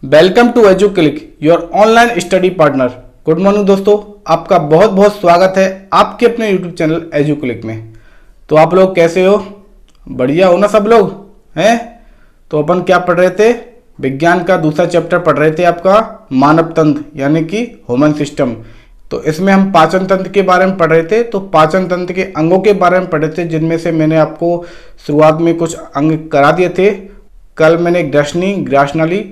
Welcome to Educlick your online study partner. Good morning दोस्तों, आपका बहुत बहुत स्वागत है आपके अपने यूट्यूब चैनल एजुक्लिक में। तो आप लोग कैसे हो? बढ़िया हो ना सब लोग हैं? तो अपन क्या पढ़ रहे थे? विज्ञान का दूसरा चैप्टर पढ़ रहे थे, आपका मानव तंत्र यानी कि ह्यूमन सिस्टम। तो इसमें हम पाचन तंत्र के बारे में पढ़ रहे थे। तो पाचन तंत्र के अंगों के बारे में पढ़ रहे थे, जिनमें से मैंने आपको शुरुआत में कुछ अंग करा दिए थे। कल मैंने ग्रसनी, ग्रासनली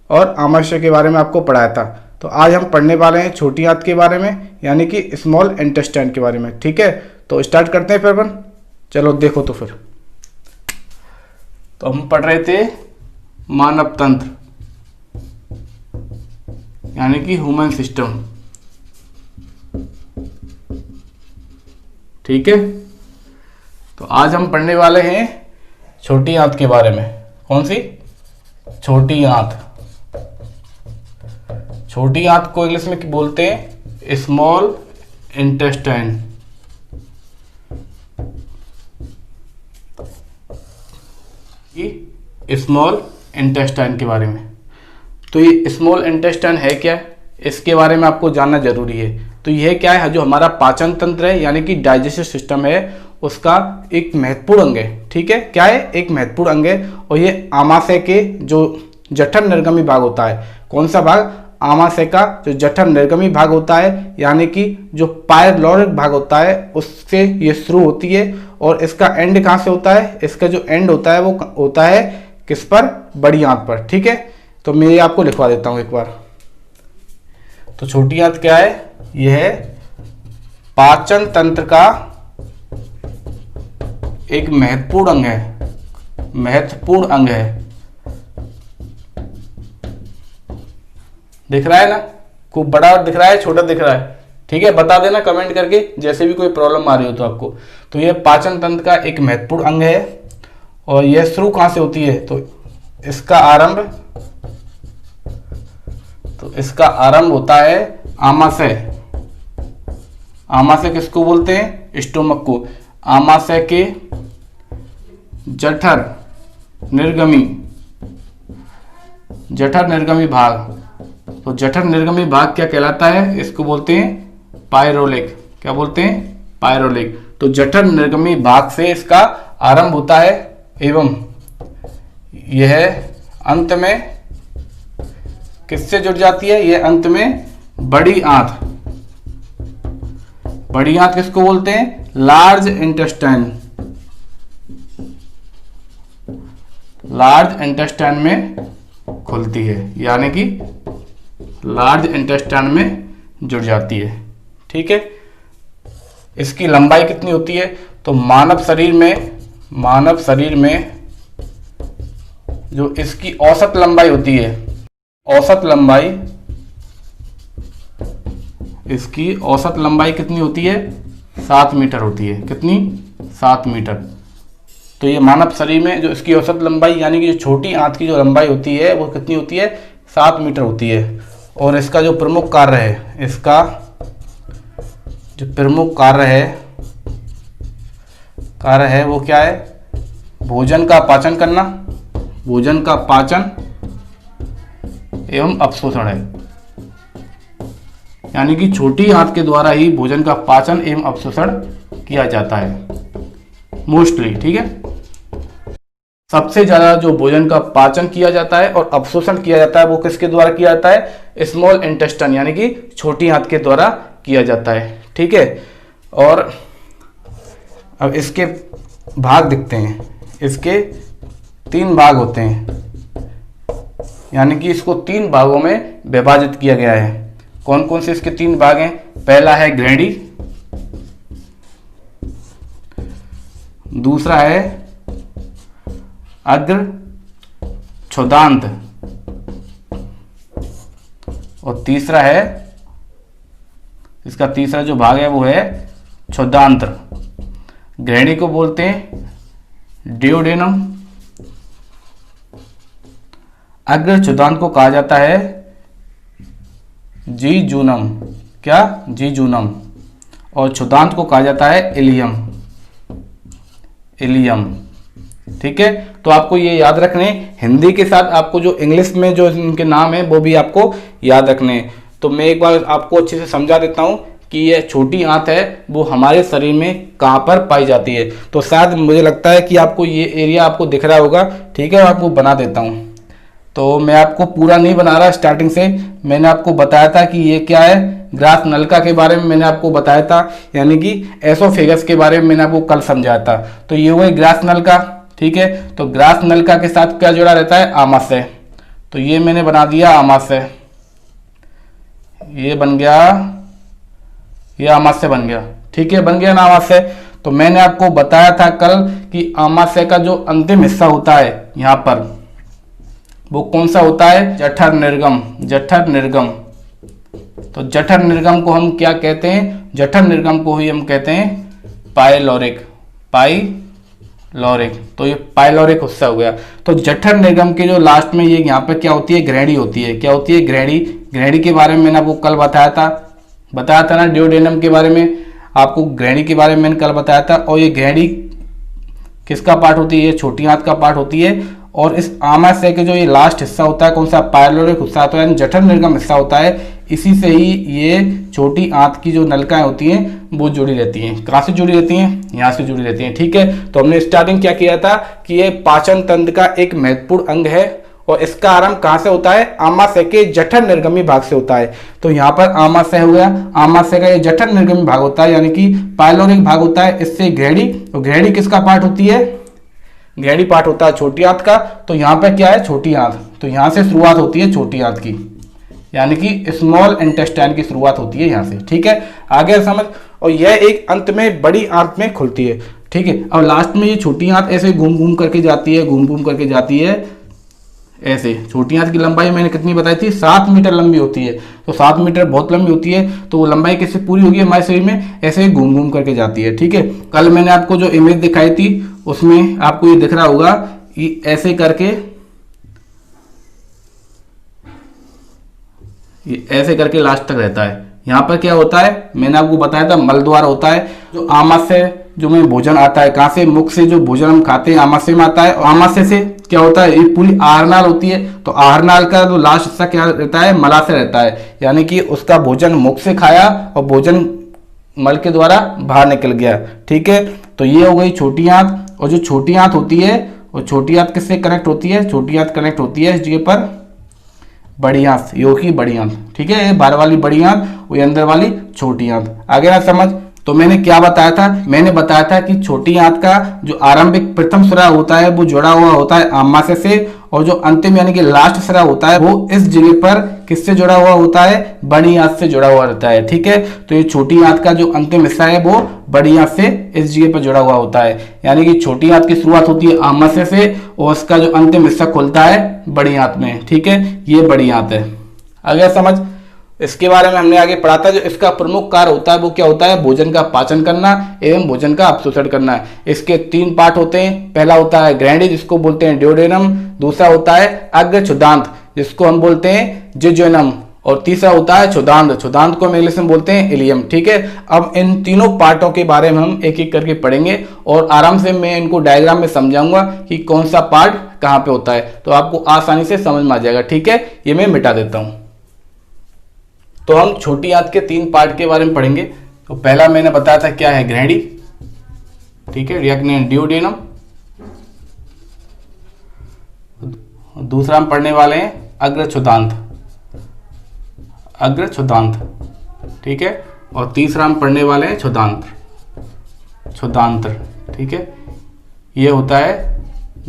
और आमाशय के बारे में आपको पढ़ाया था। तो आज हम पढ़ने वाले हैं छोटी आंत के बारे में, यानी कि स्मॉल इंटेस्टाइन के बारे में। ठीक है, तो स्टार्ट करते हैं फिर अपन। चलो देखो तो फिर। तो हम पढ़ रहे थे मानव तंत्र यानी कि ह्यूमन सिस्टम। ठीक है, तो आज हम पढ़ने वाले हैं छोटी आंत के बारे में। कौन सी? छोटी आंत। छोटी आंत को इंग्लिश में बोलते हैं स्मॉल इंटेस्टाइन। स्मॉल इंटेस्टाइन के बारे में। तो ये स्मॉल इंटेस्टाइन है क्या, इसके बारे में आपको जानना जरूरी है। तो यह क्या है? जो हमारा पाचन तंत्र है यानी कि डाइजेस्टिव सिस्टम है, उसका एक महत्वपूर्ण अंग है। ठीक है, क्या है? एक महत्वपूर्ण अंग है। और ये आमाशय के जो जठर निर्गमी भाग होता है। कौन सा भाग? आमाशय का जो जठर निर्गमी भाग होता है, यानी कि जो पायलोरिक भाग होता है, उससे ये शुरू होती है। और इसका एंड कहाँ से होता है? इसका जो एंड होता है वो होता है किस पर? बड़ी आंत पर। ठीक है, तो मैं ये आपको लिखवा देता हूं एक बार। तो छोटी आंत क्या है? यह है पाचन तंत्र का एक महत्वपूर्ण अंग है। महत्वपूर्ण अंग है। दिख रहा है ना? खूब बड़ा दिख रहा है, छोटा दिख रहा है? ठीक है, बता देना कमेंट करके जैसे भी कोई प्रॉब्लम आ रही हो तो आपको। तो यह पाचन तंत्र का एक महत्वपूर्ण अंग है। और यह शुरू कहां से होती है? तो इसका आरंभ होता है आमाशय। आमाशय किसको बोलते हैं? स्टोमक को। आमाशय के जठर निर्गमी भाग। तो जठर निर्गमी भाग क्या कहलाता है? इसको बोलते हैं पायरोलिक। क्या बोलते हैं? पायरोलिक। तो जठर निर्गमी भाग से इसका आरंभ होता है एवं यह अंत में किससे जुड़ जाती है? यह अंत में बड़ी आंत। बड़ी आंत किसको बोलते हैं? Large intestine. लार्ज इंटेस्टाइन में खुलती है, यानी कि लार्ज इंटेस्टाइन में जुड़ जाती है। ठीक है, इसकी लंबाई कितनी होती है? तो मानव शरीर में जो इसकी औसत लंबाई होती है, इसकी औसत लंबाई कितनी होती है? 7 मीटर होती है। कितनी? 7 मीटर। तो ये मानव शरीर में जो इसकी औसत लंबाई यानी कि जो छोटी आंत की जो लंबाई होती है वो कितनी होती है? 7 मीटर होती है। और इसका जो प्रमुख कार्य है वो क्या है? भोजन का पाचन करना। भोजन का पाचन एवं अपशोषण है, यानी कि छोटी आंत के द्वारा ही भोजन का पाचन एवं अपशोषण किया जाता है मोस्टली। ठीक है, सबसे ज्यादा जो भोजन का पाचन किया जाता है और अपशोषण किया जाता है वो किसके द्वारा किया जाता है? स्मॉल इंटेस्टाइन यानी कि छोटी आंत के द्वारा किया जाता है। ठीक है, और अब इसके भाग दिखते हैं। इसके 3 भाग होते हैं, यानी कि इसको 3 भागों में विभाजित किया गया है। कौन कौन से इसके 3 भाग हैं? पहला है ग्रैंडी, दूसरा है अग्र क्षुदांत और तीसरा है, इसका तीसरा जो भाग है वो है क्षुदांत्र। ग्रैंडी को बोलते हैं डियोडेनम, अग्र क्षुदांत को कहा जाता है जीजूनम। क्या? जीजूनम। और क्षुदांत को कहा जाता है इलियम। ठीक है, तो आपको ये याद रखने, हिंदी के साथ आपको जो इंग्लिश में जो इनके नाम है वो भी आपको याद रखने। तो मैं एक बार आपको अच्छे से समझा देता हूँ कि ये छोटी आंत है वो हमारे शरीर में कहाँ पर पाई जाती है। तो शायद मुझे लगता है कि आपको ये एरिया आपको दिख रहा होगा, ठीक है, आपको बना देता हूँ। तो मैं आपको पूरा नहीं बना रहा, स्टार्टिंग से मैंने आपको बताया था कि ये क्या है, ग्रास नलिका के बारे में मैंने आपको बताया था, यानी कि एसोफेगस के बारे में मैंने आपको कल समझाया था। तो ये हुआ ग्रास नलिका, ठीक है। तो ग्रास नलिका के साथ क्या जुड़ा रहता है, आमाशय। तो ये मैंने बना दिया आमाशय, ये बन गया, ये आमाशय बन गया, ठीक है, बन गया ना आमाशय। तो मैंने आपको बताया था कल कि आमाशय का जो अंतिम हिस्सा होता है यहाँ पर, वो कौन सा होता है, जठर निर्गम, जठर निर्गम। तो जठर निर्गम को हम क्या कहते हैं, जठर निर्गम को ही हम कहते हैं पाइलोरिक, पाइलोरिक। तो ये पाइलोरिक हिस्सा हो गया। तो जठर निर्गम के जो लास्ट में ये यहाँ पे क्या होती है, ग्रहणी होती है। क्या होती है, ग्रहणी। ग्रहणी के बारे में मैंने आपको कल बताया था ना, ड्यूडेनम के बारे में आपको ग्रहणी के बारे में मैंने कल बताया था। और ये ग्रहणी किसका पार्ट होती है, ये छोटी आंत का पार्ट होती है। और इस आमाशय के जो ये लास्ट हिस्सा होता है, कौन सा, पाइलोरिक हिस्सा होता है, यानी जठर निर्गम हिस्सा होता है। इसी से ही ये छोटी आंत की जो नलिकाएं होती हैं वो जुड़ी रहती हैं। कहाँ से जुड़ी रहती हैं, यहाँ से जुड़ी रहती हैं, ठीक है। तो हमने स्टार्टिंग क्या किया था कि ये पाचन तंत्र का एक महत्वपूर्ण अंग है और इसका आरंभ कहाँ से होता है, आमाशय के जठर निर्गमी भाग से होता है। तो यहाँ पर आमाशय हो गया, आमाशय का ये जठर निर्गमी भाग होता है, यानी कि पाइलोरिक भाग होता है। इससे ग्रहणी, तो ग्रहणी किसका पार्ट होती है, ग्रहणी पार्ट होता है छोटी आंत का। तो यहाँ पे क्या है, छोटी आंत। तो यहाँ से शुरुआत होती है छोटी आंत की, यानी कि स्मॉल इंटेस्टाइन की शुरुआत होती है यहाँ से, ठीक है, आगे समझ। और यह एक अंत में बड़ी आंत में खुलती है, ठीक है। और लास्ट में ये छोटी आंत ऐसे घूम घूम करके जाती है, घूम घूम करके जाती है ऐसे। छोटी आंत की लंबाई मैंने कितनी बताई थी, 7 मीटर लंबी होती है। तो 7 मीटर बहुत लंबी होती है, तो वो लंबाई कैसे पूरी होगी हमारे शरीर में, ऐसे घूम घूम करके जाती है, ठीक है। कल मैंने आपको जो इमेज दिखाई थी उसमें आपको ये दिख रहा होगा, ये ऐसे करके, ये ऐसे करके लास्ट तक रहता है। यहाँ पर क्या होता है, मैंने आपको बताया था मल द्वार होता है। जो आमाशय जो में भोजन आता है, कहाँ से, मुख से जो भोजन हम खाते हैं आमाशय में आता है। और आमाशय से क्या होता है, ये पूरी आहारनाल होती है। तो आहारनाल का जो लास्ट हिस्सा क्या रहता है, मलाशय रहता है, यानी कि उसका भोजन मुख से खाया और भोजन मल के द्वारा बाहर निकल गया, ठीक है। तो ये हो गई छोटी आंत। और जो छोटी आंत होती है, और छोटी आंत किससे कनेक्ट होती है, छोटी आंत कनेक्ट होती है इस जगह पर बड़ी आंत, यो की बड़ी आंत, ठीक है। ये बाहर वाली बड़ी आंत, वो अंदर वाली छोटी आंत, आगे ना समझ। तो मैंने क्या बताया था, मैंने बताया था कि छोटी आंत का जो आरंभिक प्रथम सिरा होता है वो जुड़ा हुआ होता है आमाशय से, और जो अंतिम यानी कि लास्ट सिरा होता है वो इस जगह पर किससे जुड़ा हुआ होता है, बड़ी आंत से जुड़ा हुआ रहता है, ठीक है। तो ये छोटी आंत का जो अंतिम हिस्सा है वो बड़ी आंत से इस जगह पर जुड़ा हुआ होता है, यानी कि छोटी आंत की शुरुआत होती है आमाशय से और उसका जो अंतिम हिस्सा खुलता है बड़ी आंत में, ठीक है। ये बड़ी आंत है, आगे समझ। इसके बारे में हमने आगे पढ़ा था। जो इसका प्रमुख कार्य होता है वो क्या होता है, भोजन का पाचन करना एवं भोजन का अवशोषण करना है। इसके 3 पार्ट होते हैं। पहला होता है ग्रहणी, जिसको बोलते हैं ड्यूडेनम। दूसरा होता है अग्र क्षुदांत, जिसको हम बोलते हैं जिजोनम। और तीसरा होता है क्षुदांत, क्षुदांत को हम इंग्लिश में बोलते हैं इलियम, ठीक है। अब इन तीनों पार्टों के बारे में हम एक एक करके पढ़ेंगे और आराम से मैं इनको डायग्राम में समझाऊंगा कि कौन सा पार्ट कहाँ पे होता है, तो आपको आसानी से समझ में आ जाएगा, ठीक है। ये मैं मिटा देता हूँ। तो हम छोटी आंत के 3 पार्ट के बारे में पढ़ेंगे। तो पहला मैंने बताया था क्या है, ग्रहणी, ठीक है, ड्यूडेनम। दूसरा हम पढ़ने वाले हैं अग्र क्षुदांत, अग्र क्षुदांत, ठीक है। और तीसरा हम पढ़ने वाले हैं क्षुदांत, क्षुदांत्र, ठीक है। ये होता है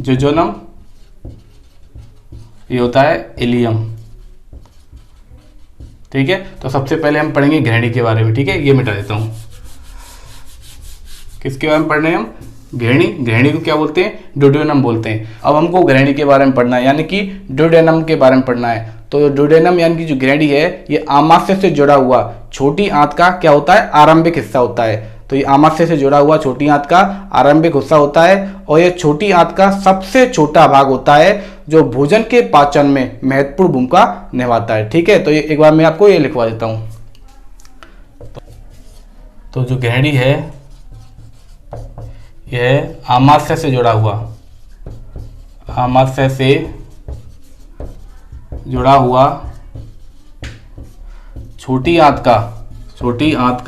जिजोनम, ये होता है इलियम, ठीक है। तो सबसे पहले हम पढ़ेंगे ग्रहणी के बारे में, ठीक है। ये मिटा देता हूं। किसके बारे में पढ़ने हैं हम, ग्रहणी। ग्रहणी को क्या बोलते हैं, ड्यूडेनम बोलते हैं। अब हमको ग्रहणी के बारे में पढ़ना है, यानी कि ड्यूडेनम के बारे में पढ़ना है। तो ड्यूडेनम यानी कि जो ग्रहणी है, ये आमाशय से जुड़ा हुआ छोटी आंत का क्या होता है, आरंभिक हिस्सा होता है। तो ये आमाशय से जुड़ा हुआ छोटी आंत का आरंभिक हिस्सा होता है और ये छोटी आंत का सबसे छोटा भाग होता है जो भोजन के पाचन में महत्वपूर्ण भूमिका निभाता है, ठीक है। तो ये एक बार मैं आपको ये लिखवा देता हूं। तो जो ग्रहणी है यह आमाशय से जुड़ा हुआ, आमाशय से जुड़ा हुआ छोटी आंत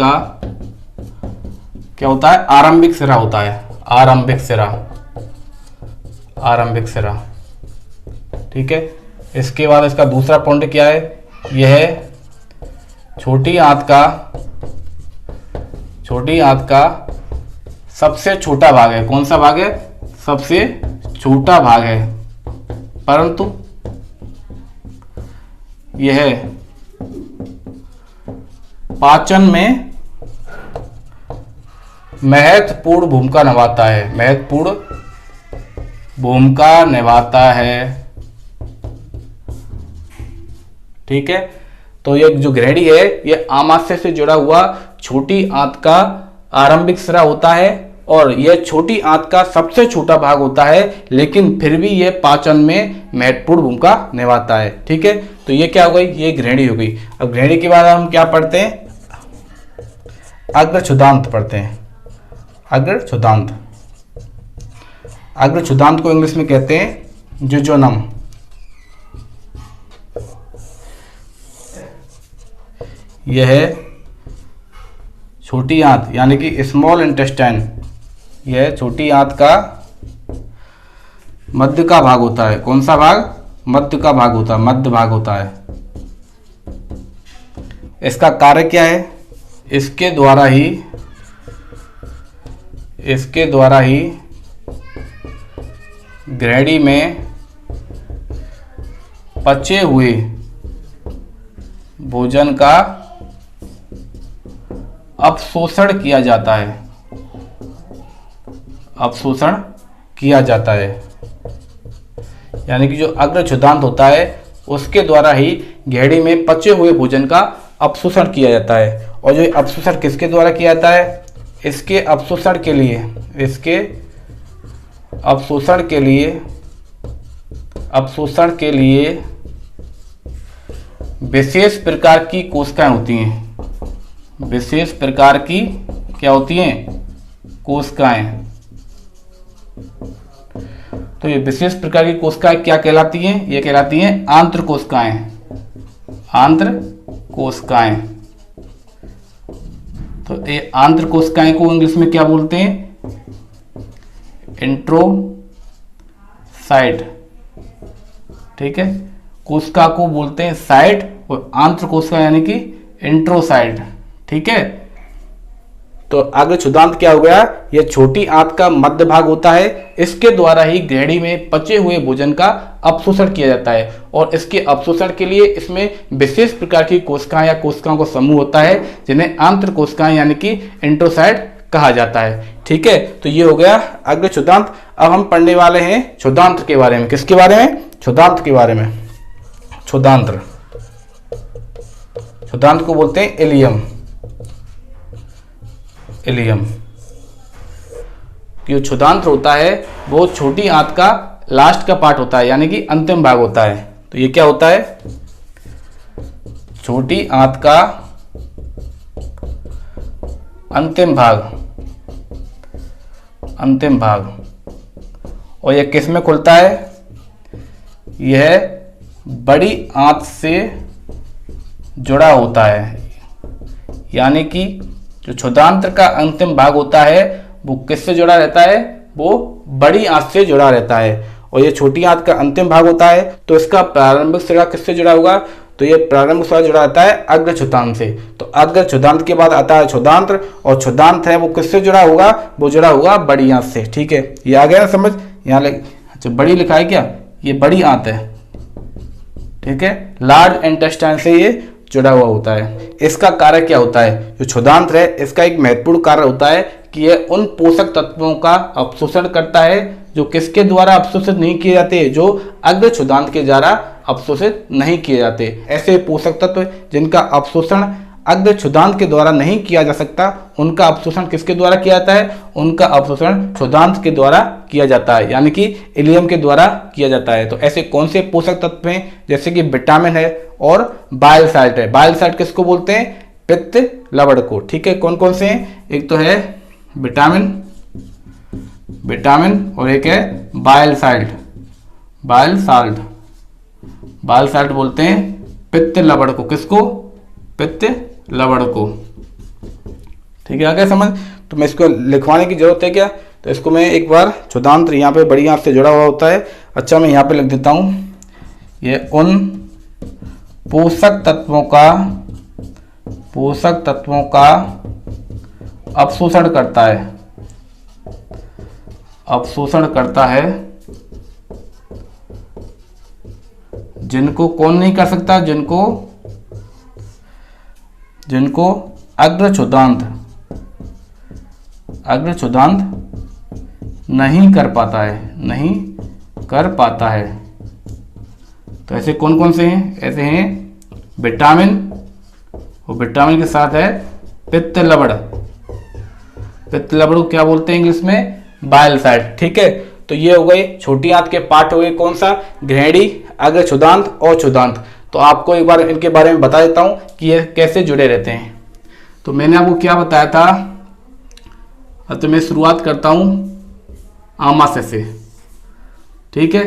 का क्या होता है? आरंभिक सिरा होता है। आरंभिक सिरा। ठीक है। इसके बाद इसका दूसरा पॉइंट क्या है? यह छोटी आंत का सबसे छोटा भाग है। कौन सा भाग है? सबसे छोटा भाग है, परंतु यह पाचन में महत्वपूर्ण भूमिका निभाता है। ठीक है। तो ये जो ग्रहणी है, ये आमाशय से जुड़ा हुआ छोटी आंत का आरंभिक सिरा होता है और यह छोटी आंत का सबसे छोटा भाग होता है, लेकिन फिर भी यह पाचन में महत्वपूर्ण भूमिका निभाता है। ठीक है। तो ये क्या हो गई? ये ग्रहणी हो गई। अब ग्रहणी के बाद हम क्या पढ़ते हैं? अग्रछुदांत पढ़ते हैं। अग्रछुदांत को इंग्लिश में कहते हैं जुजोनम। यह छोटी आंत यानी कि स्मॉल इंटेस्टाइन, यह छोटी आंत का मध्य का भाग होता है। कौन सा भाग? मध्य भाग होता है। इसका कार्य क्या है? इसके द्वारा ही ग्रहणी में पचे हुए भोजन का अवशोषण किया जाता है। यानी कि जो अग्रछुदांत होता है उसके द्वारा ही ग्रहणी में पचे हुए भोजन का अवशोषण किया जाता है। और जो अवशोषण किसके द्वारा किया जाता है? इसके अवशोषण के लिए विशेष प्रकार की कोशिकाएं होती हैं। विशेष प्रकार की क्या होती हैं? कोशिकाएं। तो ये विशेष प्रकार की कोशिकाएं क्या कहलाती हैं? ये कहलाती हैं आंत्र कोशिकाएं। तो ये आंत्र कोशिकाएं को इंग्लिश में क्या बोलते हैं? इंट्रोसाइट। ठीक है। कोशिका को बोलते हैं साइट और आंत्र कोशिका यानी कि इंट्रोसाइट। ठीक है। तो अग्रछुदांत क्या हो गया? यह छोटी आंत का मध्य भाग होता है। इसके द्वारा ही ग्रहणी में पचे हुए भोजन का अवशोषण किया जाता है और इसके अवशोषण के लिए इसमें विशेष प्रकार की कोशिकाएं या कोशिकाओं का समूह होता है, जिन्हें आंत्र कोशिकाएं यानी कि इंट्रोसाइट कहा जाता है। ठीक है। तो ये हो गया अग्रछुदांत। अब हम पढ़ने वाले हैं क्षुदांत्र के बारे में। किसके बारे में? क्षुदांत्र के बारे में। क्षुदांत्र को बोलते हैं इलियम। जो क्षुदांत्र होता है वो छोटी आंत का लास्ट का पार्ट होता है, यानी कि अंतिम भाग होता है। तो ये क्या होता है? छोटी आंत का अंतिम भाग। और यह किस में खुलता है? यह बड़ी आंत से जुड़ा होता है। यानी कि जो क्षुदांत्र का अंतिम भाग होता है वो किससे जुड़ा रहता है? वो बड़ी आंत से जुड़ा रहता है। और ये छोटी आंत का अंतिम भाग होता है, तो इसका प्रारंभिक सिरा किससे जुड़ा होगा? तो ये प्रारंभिक सिरा जुड़ा रहता है अग्रछुदांत से। तो अग्रछुदांत के बाद आता है क्षुदांत्र, और क्षुदांत है वो किससे जुड़ा होगा? वो जुड़ा होगा बड़ी आंत से। ठीक है। ये आ गया ना समझ? यहाँ अच्छा बड़ी लिखा है क्या? ये बड़ी आंत है। ठीक है। लार्ज इंटेस्टाइन से ये जुड़ा हुआ होता है। इसका कार्य क्या होता है? जो क्षुदांत्र है इसका एक महत्वपूर्ण कार्य होता है कि यह उन पोषक तत्वों का अवशोषण करता है जो किसके द्वारा अवशोषित नहीं किए जाते? जो अग्रछुदांत के द्वारा अवशोषित नहीं किए जाते। ऐसे पोषक तत्व जिनका अवशोषण अग्रछुदांत के द्वारा नहीं किया जा सकता, उनका अवशोषण किसके द्वारा किया जाता है? उनका अवशोषण क्षुदांत के द्वारा किया जाता है, यानी कि इलियम के द्वारा किया जाता है। तो ऐसे कौन से पोषक तत्व हैं? जैसे कि विटामिन है और बाइल साल्ट है। बाइल साल्ट किसको बोलते हैं? पित्त लवण को। ठीक है। कौन कौन से हैं? एक तो है विटामिन और एक है bile salt. Bile salt, bile salt बोलते हैं पित्त लवण को। किसको? पित्त लवण को। ठीक है, आ गया समझ? तो मैं इसको लिखवाने की जरूरत है क्या? तो इसको मैं एक बार क्षुधांत्र यहाँ पे बड़ी आंत से जुड़ा हुआ होता है। अच्छा, मैं यहाँ पे लिख देता हूँ, ये उन पोषक तत्वों का अवशोषण करता है, जिनको कौन नहीं कर सकता? जिनको अग्र क्षुधांत नहीं कर पाता है। तो ऐसे कौन कौन से हैं? ऐसे हैं विटामिन, और विटामिन के साथ है पित्त लवण। पित्त लवण को क्या बोलते हैं इंग्लिश में? Bile salt. ठीक है, तो ये हो गए छोटी आंत के पार्ट हो गए। कौन सा? ग्रहणी, अग्र क्षुधांत और क्षुधांत। तो आपको एक बार इनके बारे में बता देता हूं कि ये कैसे जुड़े रहते हैं। तो मैंने आपको क्या बताया था? तो मैं शुरुआत करता हूं आमाशय से। ठीक है,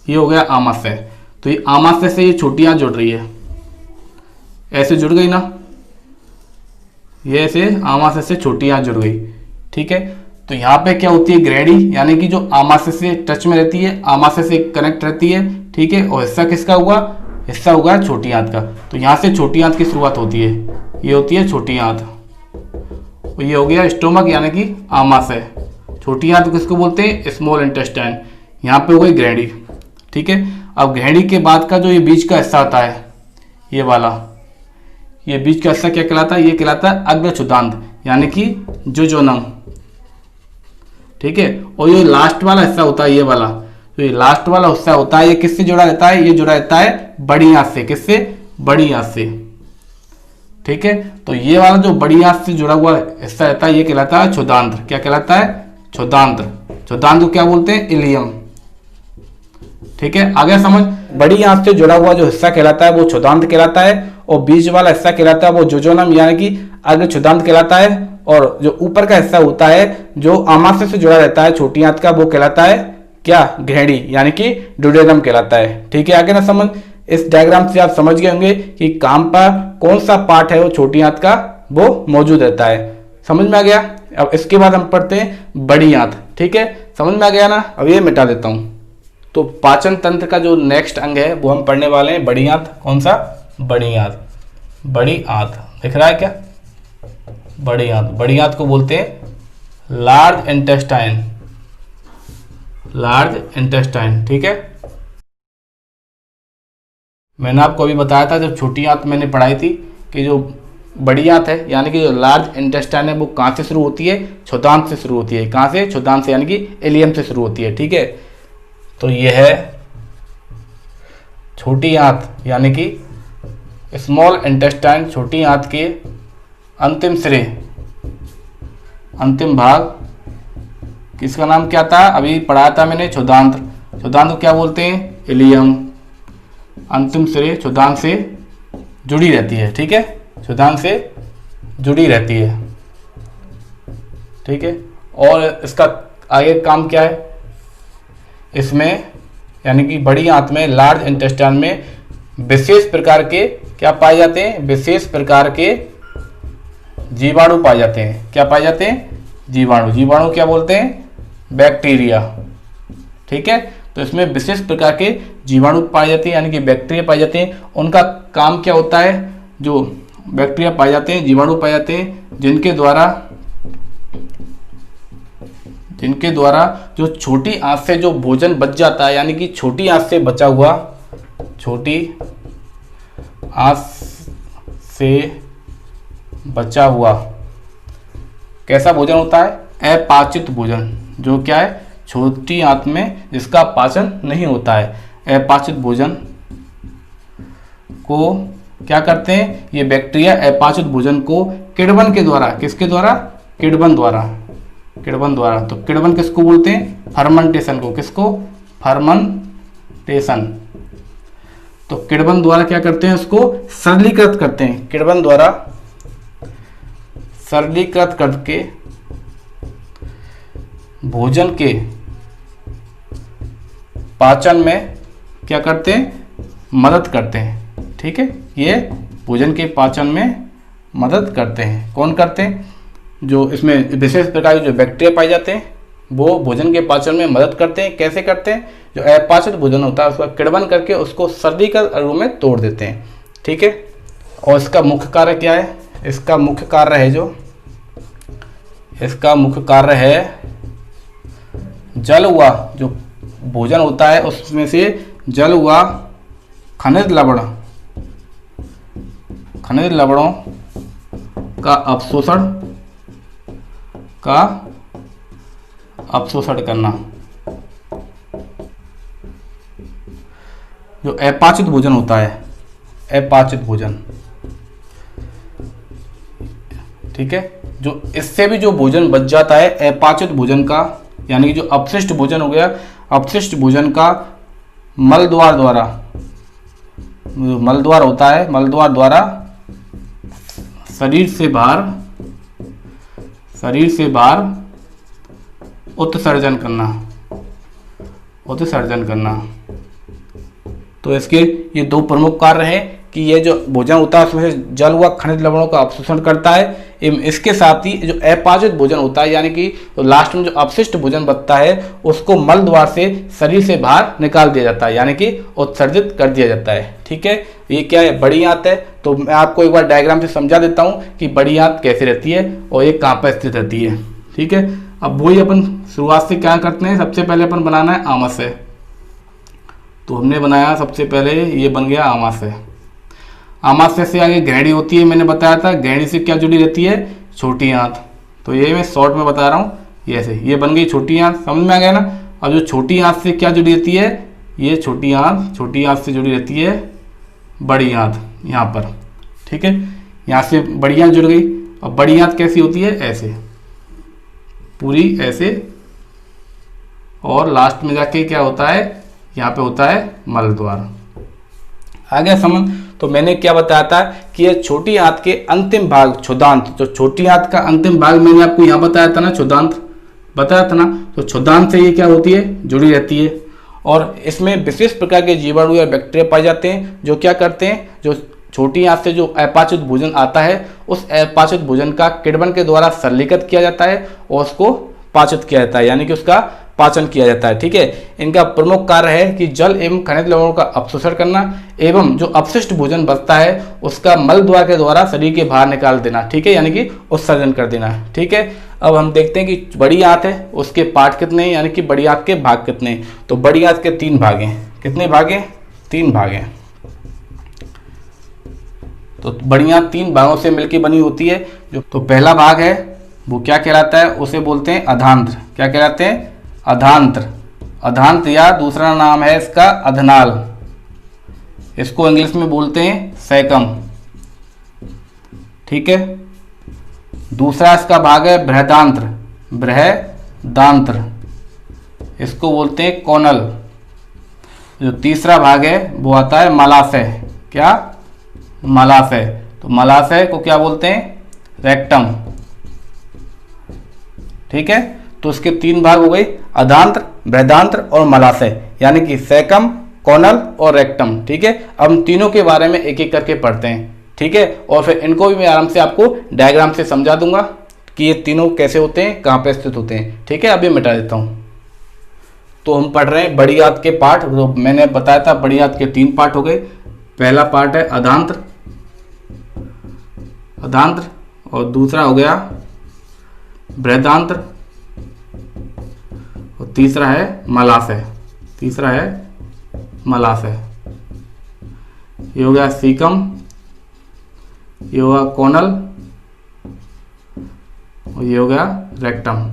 ये हो गया आमाशय। तो ये आमाशय से ये छोटी आंत जुड़ रही है, ऐसे जुड़ गई ना, ये ऐसे आमाशय से छोटी आंत जुड़ गई। ठीक है, तो यहाँ पे क्या होती है? ग्रैडी, यानी कि जो आमाशय से टच में रहती है, आमाशय से कनेक्ट रहती है। ठीक है, और हिस्सा किसका हुआ? हिस्सा होगा छोटी आंत का। तो यहाँ से छोटी आंत की शुरुआत होती है, ये होती है छोटी आंत। और ये हो गया स्टोमक, यानी कि आमाशय। छोटी आंत किसको बोलते हैं? Small intestine. यहाँ पे हो गई ग्रैडी। ठीक है, अब ग्रैडी के बाद का जो ये बीच का हिस्सा आता है, ये वाला, ये बीच का हिस्सा क्या कहलाता है? ये कहलाता है अग्र क्षुधांत, यानी कि जोजोनम। ठीक है, और ये लास्ट वाला हिस्सा होता है, ये वाला, तो ये लास्ट वाला हिस्सा होता है, ये किससे जुड़ा रहता है? ये जुड़ा रहता है बड़ी आंत से। किससे? बड़ी आंत से। ठीक है, तो ये वाला जो बड़ी आंत से जुड़ा हुआ हिस्सा रहता है, ये कहलाता है क्षुधांत्र। क्या कहलाता है? क्षुधांत्र। क्षुधांत्र को क्या बोलते हैं? इलियम। ठीक है, आगे समझ? बड़ी आंत से जुड़ा हुआ जो हिस्सा कहलाता है वो क्षुधांत्र कहलाता है, और बीच वाला हिस्सा कहलाता है वो जोजोनम, यानी कि अग्र क्षुधांत्र कहलाता है। और जो ऊपर का हिस्सा होता है जो आमाशय से जुड़ा रहता है छोटी आंत का, वो कहलाता है क्या? ग्रहणी, यानी कि ड्यूडेनम कहलाता है। ठीक है, आगे ना समझ? इस डायग्राम से आप समझ गए होंगे कि काम पर कौन सा पार्ट है वो छोटी आंत का वो मौजूद रहता है। समझ में आ गया? अब इसके बाद हम पढ़ते हैं बड़ी आंत। ठीक है, समझ में आ गया ना? अब ये मिटा देता हूं। तो पाचन तंत्र का जो नेक्स्ट अंग है वो हम पढ़ने वाले हैं बड़ी आंत। कौन सा? बड़ी आंत। बड़ी आंत दिख रहा है क्या? बड़ी आंत। बड़ी आंत को बोलते हैं लार्ज इंटेस्टाइन। Large intestine. ठीक है, मैंने आपको अभी बताया था जब छोटी आंत मैंने पढ़ाई थी कि जो बड़ी आंत है यानी कि जो लार्ज इंटेस्टाइन है वो कहाँ से शुरू होती है? क्षुधांत से शुरू होती है। कहाँ से? क्षुधांत से, यानी कि इलियम से शुरू होती है। ठीक है, तो यह है छोटी आंत, यानी कि स्मॉल इंटेस्टाइन। छोटी आंत के अंतिम सिरे, अंतिम भाग, किसका नाम क्या था? अभी पढ़ाया था मैंने, क्षुधांत्र। क्षुधांत्र क्या बोलते हैं? इलियम। अंतिम सिरे क्षुधांत से जुड़ी रहती है। ठीक है, क्षुधांत से जुड़ी रहती है। ठीक है, और इसका आगे काम क्या है? इसमें यानी कि बड़ी आंत में, लार्ज इंटेस्टाइन में विशेष प्रकार के क्या पाए जाते हैं? विशेष प्रकार के जीवाणु पाए जाते हैं। क्या पाए जाते हैं? जीवाणु। जीवाणु क्या बोलते हैं? बैक्टीरिया। ठीक है, तो इसमें विशेष प्रकार के जीवाणु पाए जाते हैं, यानी कि बैक्टीरिया पाए जाते हैं। उनका काम क्या होता है? जो बैक्टीरिया पाए जाते हैं, जीवाणु पाए जाते हैं, जिनके द्वारा जो छोटी आंत से जो भोजन बच जाता है, यानी कि छोटी आंत से बचा हुआ, छोटी आंत से बचा हुआ कैसा भोजन होता है? अपाचित भोजन। जो क्या है? छोटी आंत में जिसका पाचन नहीं होता है। अपाचित भोजन को क्या करते हैं? ये बैक्टीरिया अपाचित भोजन को किण्वन के द्वारा, किसके द्वारा? किण्वन द्वारा। किण्वन द्वारा। तो किण्वन किसको बोलते हैं? फर्मेंटेशन को। किसको? फर्मेंटेशन। तो किण्वन द्वारा क्या करते हैं? उसको सरलीकृत करते हैं। किण्वन द्वारा सरलीकृत करके भोजन के पाचन में क्या करते हैं, मदद करते हैं। ठीक है, ये भोजन के पाचन में मदद करते हैं। कौन करते हैं, जो इसमें विशेष प्रकार के जो बैक्टीरिया पाए जाते हैं वो भोजन के पाचन में मदद करते हैं। कैसे करते हैं, जो अपाचित भोजन होता है उसका किण्वन करके उसको सर्दी का रूप में तोड़ देते हैं। ठीक है, और इसका मुख्य कार्य क्या है, इसका मुख्य कार्य है जल हुआ जो भोजन होता है उसमें से जल हुआ खनिज लवणों का अवशोषण करना। जो अपाचित भोजन होता है, अपाचित भोजन, ठीक है, जो इससे भी जो भोजन बच जाता है अपाचित भोजन का, यानी कि जो अपशिष्ट भोजन हो गया, अपशिष्ट भोजन का मलद्वार होता है, मलद्वार द्वारा शरीर से बाहर उत्सर्जन करना। तो इसके ये दो प्रमुख कार्य हैं कि ये जो भोजन होता है उसमें से जल हुआ खनिज लवणों का अवशोषण करता है एवं इसके साथ ही जो अपाचित भोजन होता है, यानी कि तो लास्ट में जो अपशिष्ट भोजन बचता है उसको मल द्वार से शरीर से बाहर निकाल दिया जाता है, यानी कि उत्सर्जित कर दिया जाता है। ठीक है, ये क्या है, बड़ी आंत है। तो मैं आपको एक बार डायग्राम से समझा देता हूँ कि बड़ी आंत कैसे रहती है और ये कहाँ पर स्थित रहती है। ठीक है, अब वही अपन शुरुआत से क्या करते हैं, सबसे पहले अपन बनाना है आमाशय। तो हमने बनाया सबसे पहले, ये बन गया आमाशय। आमाशय से आगे ग्रहणी होती है, मैंने बताया था। ग्रहणी से क्या जुड़ी रहती है, छोटी आंत। तो ये मैं शॉर्ट में बता रहा हूँ, ये ऐसे ये बन गई छोटी आंत, समझ में आ गया ना। अब जो छोटी आंत से क्या जुड़ी रहती है, ये छोटी आंत से जुड़ी रहती है बड़ी आंत यहाँ पर। ठीक है, यहाँ से बड़ी आंत जुड़ गई। अब बड़ी आंत कैसी होती है, ऐसे पूरी ऐसे, और लास्ट में जाके क्या होता है, यहाँ पे होता है मलद्वार। आ गया समझ। तो मैंने क्या बताया था कि ये छोटी आंत के अंतिम भाग क्षुदांत, जो छोटी आंत का अंतिम भाग मैंने आपको यहाँ बताया था ना, क्षुदांत बताया था ना। तो क्षुदांत से ये क्या होती है, जुड़ी रहती है। और इसमें विशेष प्रकार के जीवाणु या बैक्टीरिया पाए जाते हैं जो क्या करते हैं, जो छोटी आंत से जो अपाचित भोजन आता है उस अपाचित भोजन का किण्वन के द्वारा सरलीकृत किया जाता है और उसको पाचित किया जाता है, यानी कि उसका पाचन किया जाता है। ठीक है, इनका प्रमुख कार्य है कि जल एवं खनिज लवणों का अवशोषण करना एवं जो अपशिष्ट भोजन बचता है उसका मल द्वार के द्वारा शरीर के बाहर निकाल देना। ठीक है, यानी कि उत्सर्जन कर देना। ठीक है, अब हम देखते हैं कि बड़ी आंत है उसके पार्ट कितने हैं, यानी कि बड़ी आंत के भाग कितने हैं। तो बड़ी आंत के 3 भाग हैं। कितने भाग हैं, 3 भाग हैं। तो बड़ी आंत 3 भागों से मिलकर बनी होती है। जो तो पहला भाग है वो क्या कहलाता है, उसे बोलते हैं अधांत्र। क्या कहलाते हैं, अधांत्र। अधांत्र या दूसरा नाम है इसका अधनाल, इसको इंग्लिश में बोलते हैं सैकम। ठीक है, दूसरा इसका भाग है बृहदांत्र, बृहदांत्र, इसको बोलते हैं कोनल। जो तीसरा भाग है वो आता है मलाशय। क्या, मलाशय। तो मलाशय को क्या बोलते हैं, रेक्टम। ठीक है, तो इसके 3 भाग हो गए, अधांत्र, बृहदांत्र और मलाशय, यानी कि सैकम, कोनल और रेक्टम। ठीक है, अब हम तीनों के बारे में एक एक करके पढ़ते हैं। ठीक है, और फिर इनको भी मैं आराम से आपको डायग्राम से समझा दूंगा कि ये तीनों कैसे होते हैं, कहाँ पे स्थित होते हैं। ठीक है, अभी मिटा देता हूँ। तो हम पढ़ रहे हैं बड़ी आंत के पार्ट। तो मैंने बताया था बड़ी आंत के 3 पार्ट हो गए। पहला पार्ट है अधांत्र, और दूसरा हो गया बृहदांत्र, और तीसरा है मलाशय। ये हो गया सीकम, ये हो गया कोनल, और ये हो गया रेक्टम।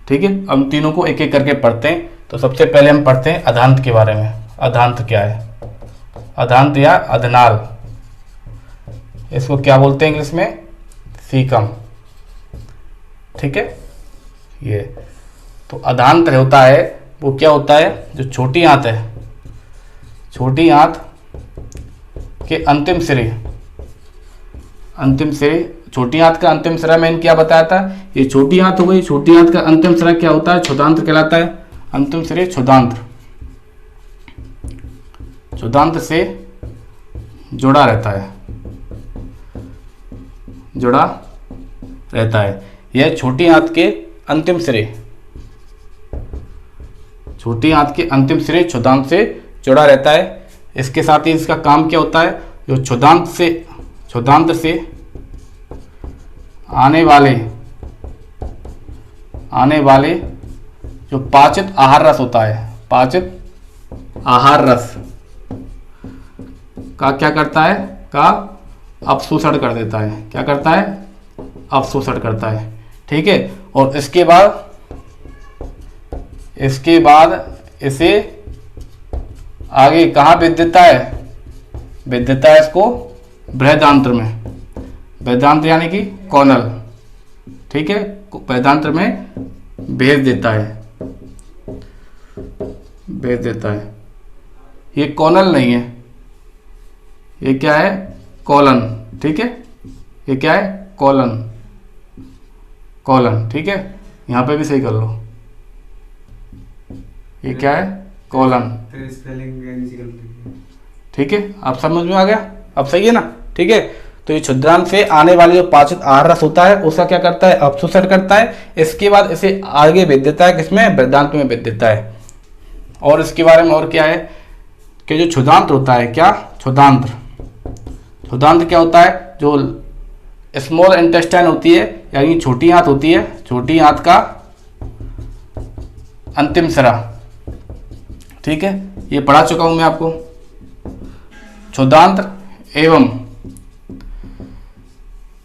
ठीक है, अब हम तीनों को एक एक करके पढ़ते हैं। तो सबसे पहले हम पढ़ते हैं अधांत्र के बारे में। अधांत्र क्या है, अधांत्र या अधनाल, इसको क्या बोलते हैं इंग्लिश में, सीकम। ठीक है, ये तो अधांत्र होता है वो क्या होता है, जो छोटी आंत है, छोटी आंत के अंतिम सिरे, छोटी आंत का अंतिम सिरा मैंने क्या बताया था, ये छोटी आंत हो गई। छोटी आंत का अंतिम सिरा क्या होता है, क्षुदांत्र कहलाता है। अंतिम सिरे क्षुधांत्र, क्षुधांत्र से जुड़ा रहता है, जुड़ा रहता है। यह छोटी आंत के अंतिम सिरे, छोटी आंत के अंतिम सिरे क्षुधांत्र से जुड़ा रहता है। इसके साथ ही इसका काम क्या होता है, जो क्षुधांत्र से आने वाले जो पाचित आहार रस होता है, पाचित आहार रस का क्या करता है, का अपशोषण कर देता है। क्या करता है, अपशोषण करता है। ठीक है। और इसके बाद इसे आगे कहाँ भेज देता है, भेज देता है इसको बृहदांत्र में, बृहदांत्र यानी कि कॉनल। ठीक है, बृहदांत्र में भेज देता है, भेज देता है। ये कॉनल नहीं है, ये क्या है, कॉलन। ठीक है, ये क्या है, कॉलन, कॉलन। ठीक है, यहां पे भी सही कर लो, ये क्या है, कॉलन। ठीक है, आप समझ में आ गया, अब सही है ना। ठीक है, तो ये क्षुद्रांत से आने वाले जो पाचित आहार रस होता है उसका क्या करता है, अपशोषण करता है। इसके बाद इसे आगे भेज देता है, किसमें, बृहदांत में भेज देता है। और इसके बारे में और क्या है कि जो क्षुधांत्र होता है, क्या, क्षुधांत्र, क्षुधांत्र क्या होता है, जो स्मॉल इंटेस्टाइन होती है यानी छोटी आंत होती है, छोटी आंत का अंतिम सिरा। ठीक है, ये पढ़ा चुका हूं मैं आपको। क्षुधांत्र एवं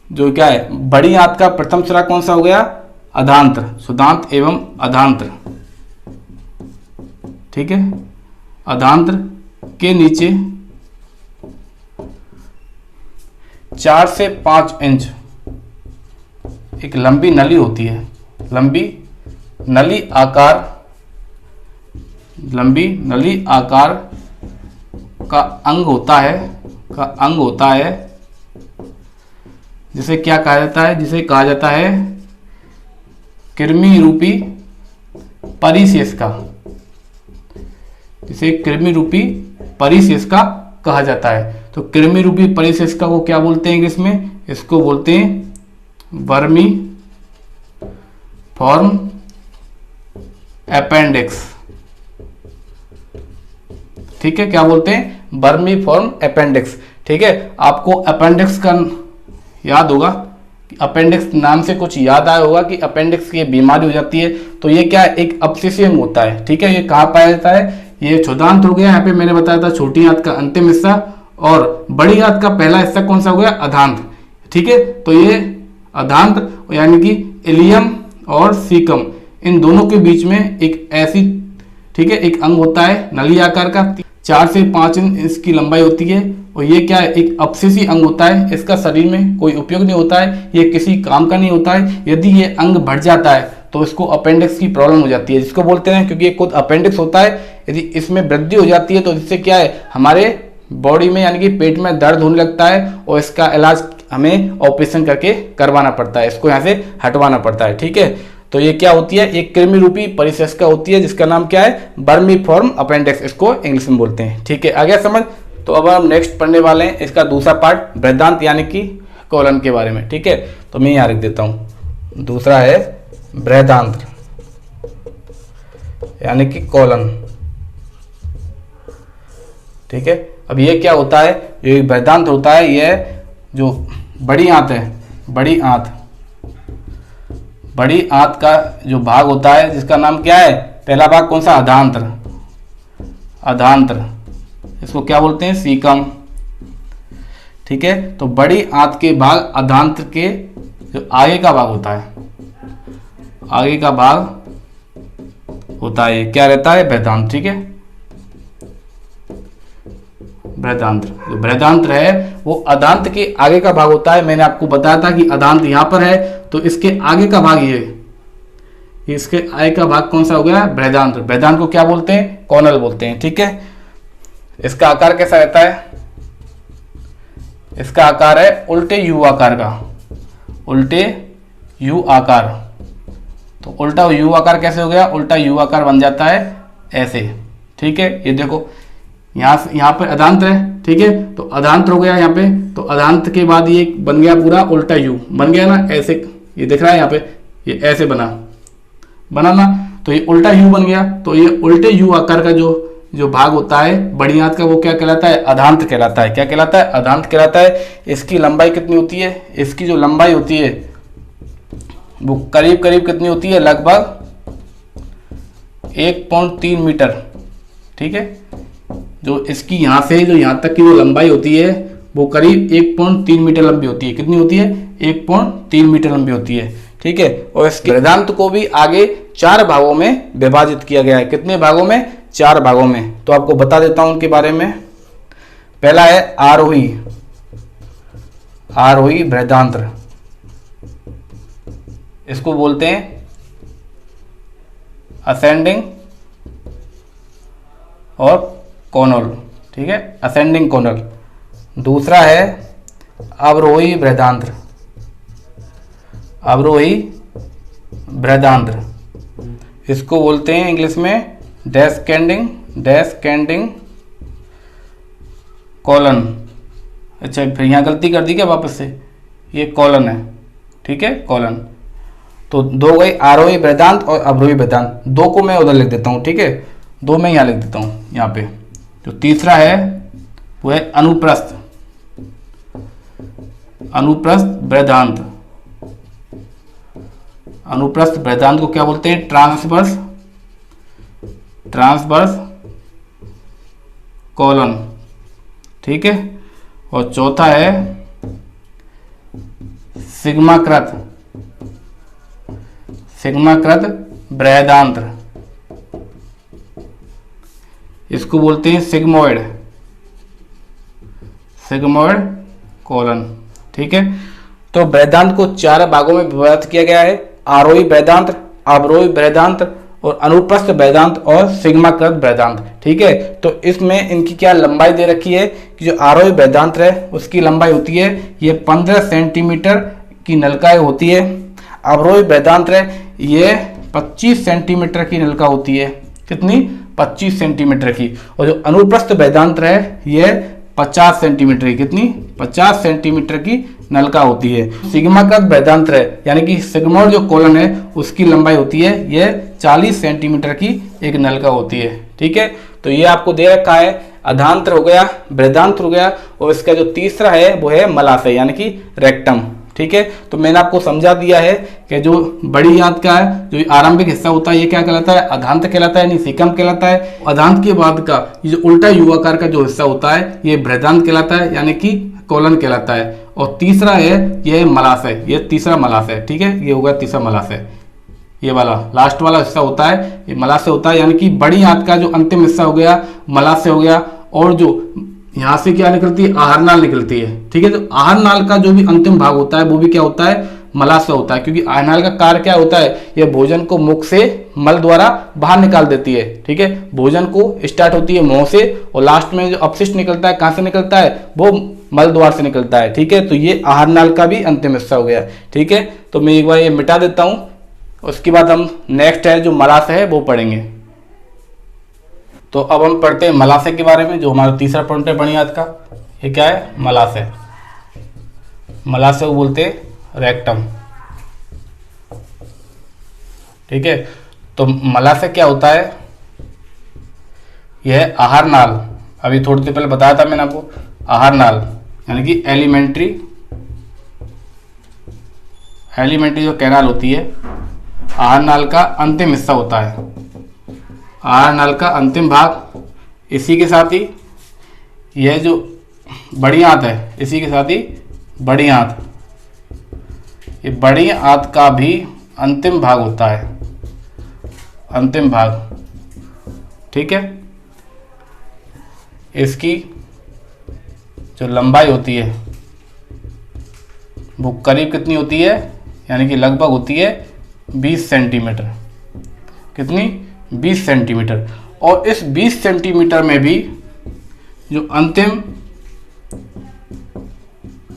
जो क्या है, बड़ी आंत का प्रथम सिरा कौन सा हो गया, अधांत्र, क्षुधांत्र एवं अधांत्र। ठीक है, अधांत्र के नीचे 4 से 5 इंच एक लंबी नली होती है, लंबी नली आकार, लंबी नली आकार का अंग होता है, का अंग होता है, जिसे क्या कहा जाता है, जिसे कहा जाता है कृमि रूपी परिशेष का, जिसे कृमि रूपी परिशेष का कहा जाता है। तो कृमि रूपी परिशेष का को क्या बोलते हैं इंग्लिश में, इसको बोलते हैं वर्मी फॉर्म अपेंडिक्स। ठीक है, क्या बोलते हैं, वर्मी फॉर्म अपेंडिक्स। ठीक है, आपको अपेंडिक्स का याद होगा, अपेंडिक्स नाम से कुछ याद आया होगा कि अपेंडिक्स की बीमारी हो जाती है। तो ये क्या है, एक अपशिष्य अंग होता है। ठीक है, ये कहाँ पाया जाता है, ये क्षुधांत्र हो गया, यहाँ पे मैंने बताया था छोटी आंत का अंतिम हिस्सा, और बड़ी आंत का पहला हिस्सा कौन सा हो गया, अधांत्र। ठीक है, तो ये अधांत्र यानी कि इलियम और सीकम, इन दोनों के बीच में एक ऐसी, ठीक है, एक अंग होता है नली आकार का, 4 से 5 इंच इसकी लंबाई होती है। और ये क्या है, एक अपशिष्य अंग होता है, इसका शरीर में कोई उपयोग नहीं होता है, ये किसी काम का नहीं होता है। यदि ये अंग बढ़ जाता है तो इसको अपेंडिक्स की प्रॉब्लम हो जाती है, जिसको बोलते हैं, क्योंकि ये खुद अपेंडिक्स होता है। यदि इसमें वृद्धि हो जाती है तो इससे क्या है, हमारे बॉडी में यानी कि पेट में दर्द होने लगता है, और इसका इलाज हमें ऑपरेशन करके करवाना पड़ता है, इसको यहाँ से हटवाना पड़ता है। ठीक है, तो ये क्या होती है, एक कृमि रूपी परिशेष का होती है, जिसका नाम क्या है, वर्मीफॉर्म अपेंडिक्स, इसको इंग्लिश में बोलते हैं। ठीक है, आ गया समझ। तो अब हम नेक्स्ट पढ़ने वाले हैं इसका दूसरा पार्ट, बृहदांत यानी कि कॉलन के बारे में। ठीक है, तो मैं यहाँ लिख देता हूँ, दूसरा है बृहदांत्र यानी कि कॉलन। ठीक है, अब ये क्या होता है, ये बृहदांत होता है, ये जो बड़ी आंत है, बड़ी आंत, बड़ी आंत का जो भाग होता है, जिसका नाम क्या है, पहला भाग कौन सा, अधांत्र, अधांत्र, इसको क्या बोलते हैं, सीकम। ठीक है, तो बड़ी आंत के भाग अधांत्र के जो आगे का भाग होता है, आगे का भाग होता है, क्या रहता है, बृहदांत्र। ठीक है, बृहदांत्र, जो बृहदांत्र है वो अधांत्र के आगे का भाग होता है। मैंने आपको बताया था कि अधांत्र यहां पर है, तो इसके आगे का भाग ये, इसके आगे का भाग कौन सा हो गया, बृहदांत्र। बृहदांत्र को क्या बोलते हैं, कॉनल बोलते हैं। ठीक है, इसका आकार कैसा रहता है, इसका आकार है उल्टे यू आकार का, उल्टे यू आकार, तो उल्टा यू आकार कैसे हो गया, उल्टा यू आकार बन जाता है ऐसे, ठीक है। ये देखो यहाँ पे अधांत है, ठीक है, तो अधांत हो गया यहाँ पे, तो अधांत के बाद ये बन गया पूरा उल्टा यू बन गया ना ऐसे, ये दिख रहा है यहाँ पे, ये ऐसे बना ना, तो ये उल्टा यू बन गया। तो ये उल्टे यू आकार का जो भाग होता है बड़ी आंत का, वो क्या कहलाता है, अधांत कहलाता है। क्या कहलाता है, अधांत कहलाता है। इसकी लंबाई कितनी होती है, इसकी जो लंबाई होती है वो करीब करीब कितनी होती है, लगभग 1.3 मीटर, ठीक है। जो इसकी यहाँ से जो यहाँ तक की जो लंबाई होती है वो करीब 1.3 मीटर लंबी होती है। कितनी होती है, 1.3 मीटर लंबी होती है, ठीक है। और इसके वेदांत को भी आगे 4 भागों में विभाजित किया गया है। कितने भागों में, 4 भागों में। तो आपको बता देता हूं उनके बारे में। पहला है आरोही बृहदांत्र, इसको बोलते हैं असेंडिंग और कोनल, ठीक है, असेंडिंग कोनल। दूसरा है अवरोही बृहदांत्र, इसको बोलते हैं इंग्लिश में डेस्केंडिंग कॉलन। अच्छा, फिर यहाँ गलती कर दी क्या वापस से, ये कॉलन है, ठीक है, कॉलन। तो 2 गई आरोही बृहदांत और अवरोही बृहदांत। 2 को मैं उधर लिख देता हूँ, ठीक है, 2 मैं यहाँ लिख देता हूँ यहाँ पे। जो तीसरा है वो है अनुप्रस्थ बृहदांत। अनुप्रस्थ बृहदांत को क्या बोलते हैं, ट्रांसवर्स कॉलन, ठीक है। और चौथा है सिग्माकृत बृहदांत, इसको बोलते हैं सिग्मोइड कॉलन, ठीक है। तो बृहदांत को 4 भागों में विभाजित किया गया है, आरोही बृहदांत, अवरोही बृहदांत और अनुप्रस्थ बृहदांत और सिग्माकृत बृहदांत, ठीक है। तो इसमें इनकी क्या लंबाई दे रखी है कि जो आरोही बृहदांत है उसकी लंबाई होती है ये 15 सेंटीमीटर की नलिकाएं होती है। अवरोही बृहदांत है ये 25 सेंटीमीटर की नलिका होती है। कितनी, 25 सेंटीमीटर की। और जो अनुप्रस्थ बृहदांत है ये 50 सेंटीमीटर की, कितनी, 50 सेंटीमीटर की नलिका होती है। सिग्माकृत बृहदांत है यानी कि सिग्मोइड जो कॉलन है उसकी लंबाई होती है ये 40 सेंटीमीटर की एक नलिका होती है, ठीक है। तो ये आपको दे रखा है, अधांत्र हो गया, बृहदांत्र हो गया, और इसका जो तीसरा है वो है मलाशय यानी कि रेक्टम, ठीक है। तो मैंने आपको समझा दिया है कि जो बड़ी आंत का है जो आरंभिक हिस्सा होता है ये क्या कहलाता है, अधांत कहलाता है, यानी सीकम कहलाता है। अधांत के बाद का ये जो उल्टा यू आकार का जो हिस्सा होता है ये बृहदांत कहलाता है यानी कि कोलन कहलाता है। और तीसरा है ये मलाशय, ये तीसरा मलाशय, ठीक है, ये होगा तीसरा मलाशय। ये वाला लास्ट वाला हिस्सा होता है ये मलाशय होता है, यानी कि बड़ी आंत का जो अंतिम हिस्सा हो गया मलाशय हो गया। और जो यहाँ से क्या निकलती है, आहार नाल निकलती है, ठीक है। तो आहार नाल का जो भी अंतिम भाग होता है वो भी क्या होता है, मलाशय होता है, क्योंकि आहार नाल का कार्य क्या होता है, यह भोजन को मुख से मल द्वारा बाहर निकाल देती है, ठीक है। भोजन को स्टार्ट होती है मुंह से और लास्ट में जो अपशिष्ट निकलता है कहाँ से निकलता है, वो मल द्वार से निकलता है, ठीक है। तो ये आहार नाल का भी अंतिम हिस्सा हो गया, ठीक है। तो मैं एक बार ये मिटा देता हूँ, उसके बाद हम नेक्स्ट है जो मलाशय है वो पढ़ेंगे। तो अब हम पढ़ते हैं मलाशय के बारे में, जो हमारा तीसरा पॉइंट है बड़ी आंत का। ये क्या है, मलाशय। मलाशय को बोलते हैं रेक्टम, ठीक है। तो मलाशय क्या होता है, यह आहार नाल, अभी थोड़ी देर पहले बताया था मैंने आपको, आहार नाल यानी कि एलिमेंट्री जो कैनाल होती है, आहार नाल का अंतिम हिस्सा होता है, आहार नाल का अंतिम भाग। इसी के साथ ही यह जो बड़ी आंत है, इसी के साथ ही बड़ी आंत, ये बड़ी आंत का भी अंतिम भाग होता है, अंतिम भाग, ठीक है। इसकी जो लंबाई होती है वो करीब कितनी होती है, यानी कि लगभग होती है 20 सेंटीमीटर। कितनी, 20 सेंटीमीटर। और इस 20 सेंटीमीटर में भी जो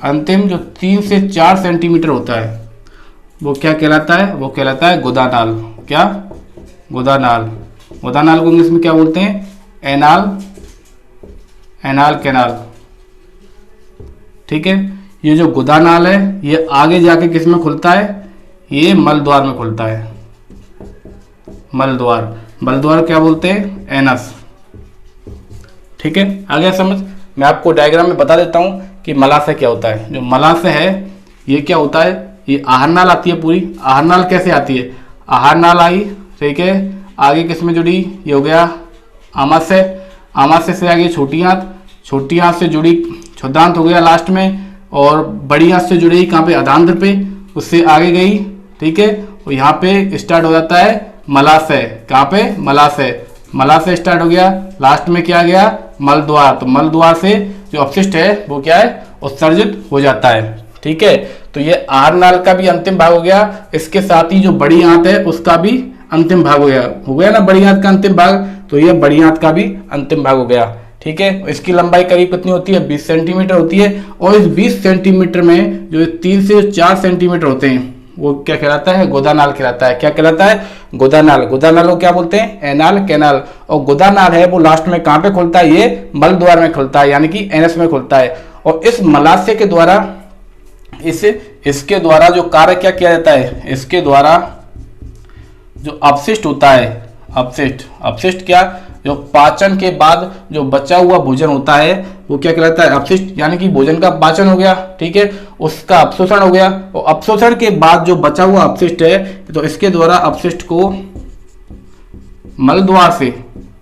अंतिम जो 3 से 4 सेंटीमीटर होता है वो क्या कहलाता है? वो कहलाता है गुदानाल। क्या? गुदानाल। गुदानाल को इंग्लिश में क्या बोलते हैं? Anal, anal canal. ठीक है, ये जो गुदानाल है ये आगे जाके किस में खुलता है? ये मलद्वार में खुलता है। मलद्वार, मलद्वार क्या बोलते हैं? एनस। ठीक है, आ गया समझ? मैं आपको डायग्राम में बता देता हूं कि मलाशय क्या होता है। जो मलाशय है ये क्या होता है? ये आहार नाल आती है पूरी। आहार नाल कैसे आती है? आहार नाल आई, ठीक है, आगे किस में जुड़ी? ये हो गया आमाशय। आमाशय से आगे छोटी आंत, छोटी आंत से जुड़ी क्षुद्रांत हो गया लास्ट में, और बड़ी आंत से जुड़ी कहाँ पे? अधांत्र पे, उससे आगे गई। ठीक है, और यहाँ पे स्टार्ट हो जाता है मलाशय। कहाँ पे? मलाशय। मलाशय स्टार्ट हो गया, लास्ट में क्या गया? मलद्वार। तो मलद्वार से जो अपशिष्ट है वो क्या है? उत्सर्जित हो जाता है। ठीक है, तो ये आहार नाल का भी अंतिम भाग हो गया। इसके साथ ही जो बड़ी आंत है उसका भी अंतिम भाग हो गया ना, बड़ी आंत का अंतिम भाग। तो ये बड़ी आंत का भी अंतिम भाग हो गया। ठीक है, इसकी लंबाई करीब कितनी होती है? 20 सेंटीमीटर होती है। और इस 20 सेंटीमीटर में जो 3 से 4 सेंटीमीटर होते हैं वो क्या कहलाता है? गोदानाल कहलाता है। क्या कहलाता है? गोदानाल। गोदानाल को क्या बोलते हैं? Anal canal. और गोदानाल है वो लास्ट में कहाँ पे खुलता है? ये मलद्वार में खुलता है, यानी कि एनस में खुलता है। और इस मलाशय के द्वारा इसके द्वारा जो कार्य क्या किया जाता है? इसके द्वारा जो अपशिष्ट होता है, अपशिष्ट क्या? जो पाचन के बाद जो बचा हुआ भोजन होता है वो क्या कहलाता है? अपशिष्ट। यानी कि भोजन का पाचन हो गया, ठीक है, उसका अपशोषण हो गया, और अपशोषण के बाद जो बचा हुआ अपशिष्ट है तो इसके द्वारा अपशिष्ट को मलद्वार से,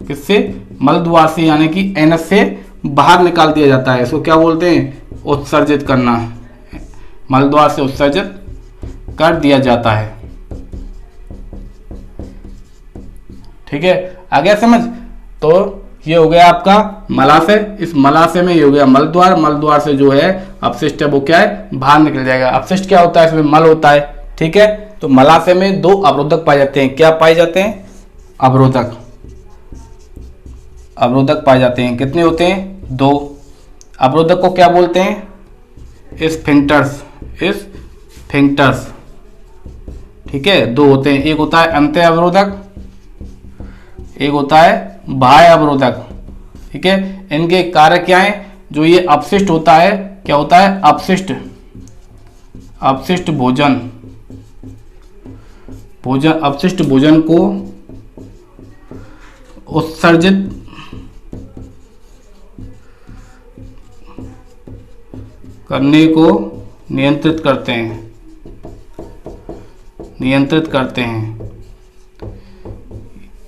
किससे? मलद्वार से, यानी कि एनस से बाहर निकाल दिया जाता है। इसको क्या बोलते हैं? उत्सर्जित करना। मलद्वार से उत्सर्जित कर दिया जाता है। ठीक है, आ गया समझ? तो ये हो गया आपका मलाशय। इस मलाशय में ये हो गया मलद्वार। मलद्वार से जो है अपशिष्ट है वो क्या है? बाहर निकल जाएगा। अपशिष्ट क्या होता है? इसमें मल होता है। ठीक है, तो मलाशय में 2 अवरोधक पाए जाते हैं। क्या पाए जाते हैं? अवरोधक। अवरोधक पाए जाते हैं। कितने होते हैं? 2। अवरोधक को क्या बोलते हैं? स्फिंक्टर्स। स्फिंक्टर्स। ठीक है, 2 होते हैं। एक होता है अंत्य अवरोधक, एक होता है बाह्य अवरोधक। ठीक है, इनके कार्य क्या है? जो ये अपशिष्ट होता है, क्या होता है? अपशिष्ट भोजन अपशिष्ट भोजन को उत्सर्जित करने को नियंत्रित करते हैं।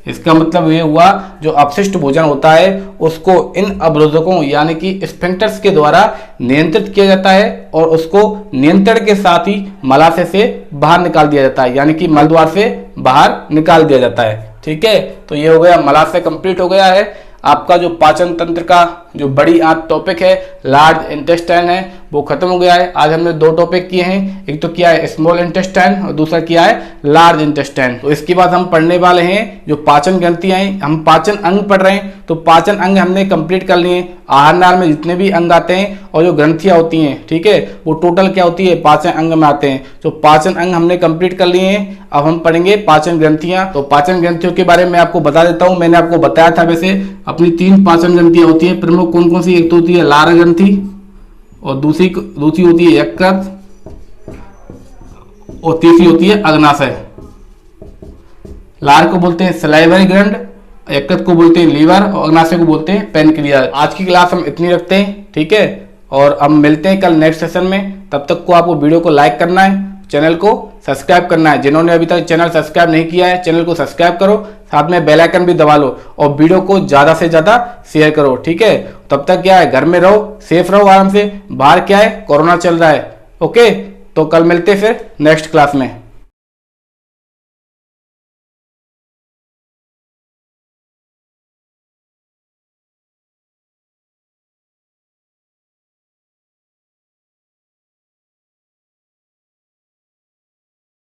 इसका मतलब ये हुआ जो अपशिष्ट भोजन होता है उसको इन अवरोधकों यानी कि स्फिंक्टर्स के द्वारा नियंत्रित किया जाता है, और उसको नियंत्रण के साथ ही मलाशय से बाहर निकाल दिया जाता है, यानी कि मलद्वार से बाहर निकाल दिया जाता है। ठीक है, तो ये हो गया मलाशय कंप्लीट हो गया है। आपका जो पाचन तंत्र का जो बड़ी आंत टॉपिक है, लार्ज इंटेस्टाइन है, वो खत्म हो गया है। आज हमने 2 टॉपिक किए हैं, एक तो किया है स्मॉल इंटेस्टाइन और दूसरा किया है लार्ज इंटेस्टाइन। तो इसके बाद हम पढ़ने वाले हैं जो पाचन ग्रंथियां हैं। हम पाचन अंग पढ़ रहे हैं, तो पाचन अंग हमने कंप्लीट कर लिए। आहार नाल में जितने भी अंग आते हैं और जो ग्रंथियां होती हैं, ठीक है, वो टोटल क्या होती है? पाचन अंग में आते हैं। तो पाचन अंग हमने कंप्लीट कर लिए हैं। अब हम पढ़ेंगे पाचन ग्रंथियां। तो पाचन ग्रंथियों के बारे में आपको बता देता हूं। मैंने आपको बताया था वैसे अपनी 3 पाचन ग्रंथियां होती हैं प्रमुख। कौन कौन सी? एक तो होती है लार ग्रंथि, और दूसरी होती है यकृत, और तीसरी होती है अग्नाशय। लार को बोलते हैं सलाइवरी ग्लैंड, यकृत को बोलते हैं लीवर, और अग्नाशय को बोलते हैं पेनक्रियाज। आज की क्लास हम इतनी रखते हैं, ठीक है, और अब मिलते हैं कल नेक्स्ट सेशन में। तब तक को आपको वीडियो को लाइक करना है, चैनल को सब्सक्राइब करना है। जिन्होंने अभी तक चैनल सब्सक्राइब नहीं किया है, चैनल को सब्सक्राइब करो, साथ में बेल आइकन भी दबा लो, और वीडियो को ज़्यादा से ज़्यादा शेयर करो। ठीक है, तब तक क्या है, घर में रहो, सेफ रहो आराम से। बाहर क्या है, कोरोना चल रहा है। ओके, तो कल मिलते फिर नेक्स्ट क्लास में।